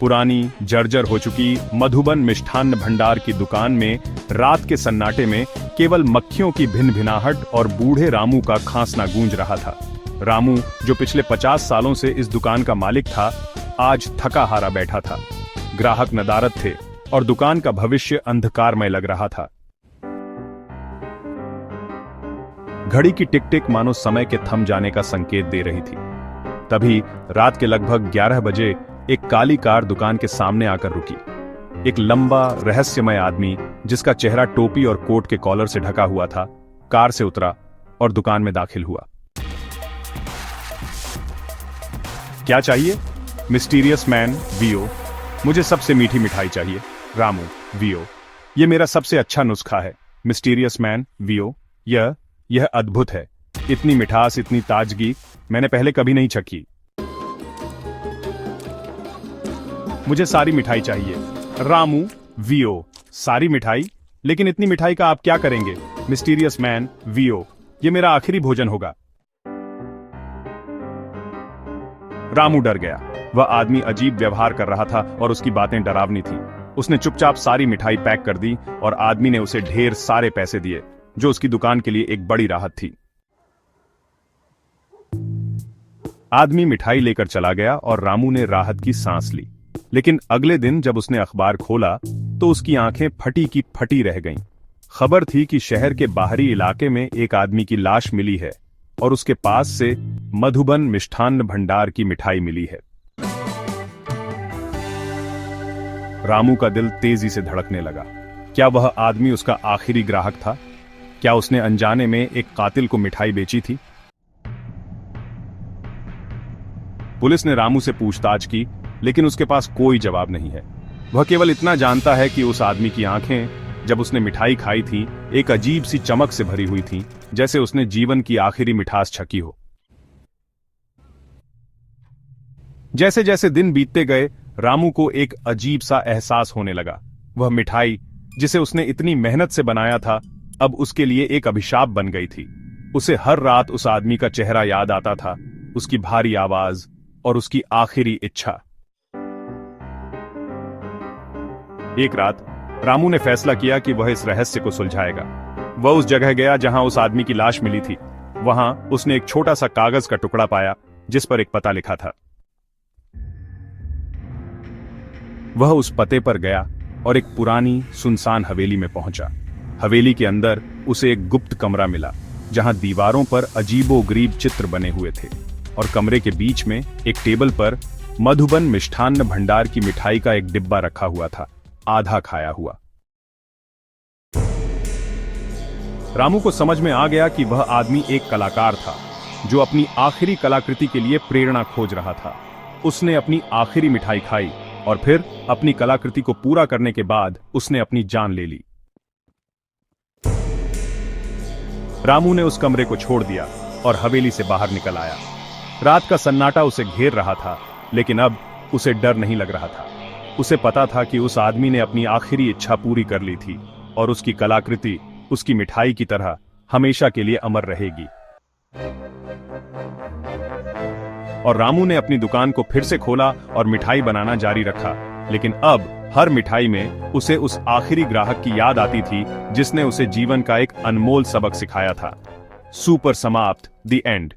पुरानी जर्जर हो चुकी मधुबन मिष्ठान्न भंडार की दुकान में रात के सन्नाटे में केवल मक्खियों की भिनभिनाहट और बूढ़े रामू का खांसना गूंज रहा था। रामू, जो पिछले 50 सालों से इस दुकान का मालिक था, आज थका हारा बैठा था। ग्राहक नदारद थे और दुकान का भविष्य अंधकारमय लग रहा था। घड़ी की टिक टिक मानो समय के थम जाने का संकेत दे रही थी। तभी रात के लगभग 11 बजे एक काली कार दुकान के सामने आकर रुकी। एक लंबा रहस्यमय आदमी, जिसका चेहरा टोपी और कोट के कॉलर से ढका हुआ था, कार से उतरा और दुकान में दाखिल हुआ। क्या चाहिए? Mysterious man VO. मुझे सबसे मीठी मिठाई चाहिए। रामू वीओ। यह मेरा सबसे अच्छा नुस्खा है। Mysterious man VO. यह अद्भुत है। इतनी मिठास, इतनी ताजगी मैंने पहले कभी नहीं चखी। मुझे सारी मिठाई चाहिए। रामू वीओ। सारी मिठाई? लेकिन इतनी मिठाई का आप क्या करेंगे? Mysterious man VO. यह मेरा आखिरी भोजन होगा। रामू डर गया। वह आदमी अजीब व्यवहार कर रहा था और उसकी बातें डरावनी थीं। उसने चुपचाप सारी मिठाई पैक कर दी और आदमी ने उसे ढेर सारे पैसे दिए, जो उसकी दुकान के लिए एक बड़ी राहत थी। आदमी मिठाई लेकर चला गया और रामू ने राहत की सांस ली। लेकिन अगले दिन जब उसने अखबार खोला तो उसकी आंखें फटी की फटी रह गईं। खबर थी कि शहर के बाहरी इलाके में एक आदमी की लाश मिली है और उसके पास से मधुबन मिष्ठान्न भंडार की मिठाई मिली है। रामू का दिल तेजी से धड़कने लगा। क्या वह आदमी उसका आखिरी ग्राहक था? क्या उसने अनजाने में एक कातिल को मिठाई बेची थी? पुलिस ने रामू से पूछताछ की, लेकिन उसके पास कोई जवाब नहीं है। वह केवल इतना जानता है कि उस आदमी की आंखें, जब उसने मिठाई खाई थी, एक अजीब सी चमक से भरी हुई थीं, जैसे उसने जीवन की आखिरी मिठास छकी हो। जैसे जैसे दिन बीतते गए, रामू को एक अजीब सा एहसास होने लगा। वह मिठाई, जिसे उसने इतनी मेहनत से बनाया था, अब उसके लिए एक अभिशाप बन गई थी। उसे हर रात उस आदमी का चेहरा याद आता था, उसकी भारी आवाज और उसकी आखिरी इच्छा। एक रात रामू ने फैसला किया कि वह इस रहस्य को सुलझाएगा। वह उस जगह गया जहां उस आदमी की लाश मिली थी। वहां उसने एक छोटा सा कागज का टुकड़ा पाया, जिस पर एक पता लिखा था। वह उस पते पर गया और एक पुरानी सुनसान हवेली में पहुंचा। हवेली के अंदर उसे एक गुप्त कमरा मिला, जहां दीवारों पर अजीबोगरीब चित्र बने हुए थे और कमरे के बीच में एक टेबल पर मधुबन मिष्ठान्न भंडार की मिठाई का एक डिब्बा रखा हुआ था, आधा खाया हुआ। रामू को समझ में आ गया कि वह आदमी एक कलाकार था, जो अपनी आखिरी कलाकृति के लिए प्रेरणा खोज रहा था। उसने अपनी आखिरी मिठाई खाई और फिर अपनी कलाकृति को पूरा करने के बाद उसने अपनी जान ले ली। रामू ने उस कमरे को छोड़ दिया और हवेली से बाहर निकल आया। रात का सन्नाटा उसे घेर रहा था, लेकिन अब उसे डर नहीं लग रहा था। उसे पता था कि उस आदमी ने अपनी आखिरी इच्छा पूरी कर ली थी और उसकी कलाकृति उसकी मिठाई की तरह हमेशा के लिए अमर रहेगी। और रामू ने अपनी दुकान को फिर से खोला और मिठाई बनाना जारी रखा। लेकिन अब हर मिठाई में उसे उस आखिरी ग्राहक की याद आती थी, जिसने उसे जीवन का एक अनमोल सबक सिखाया था। सुपर समाप्त, द एंड।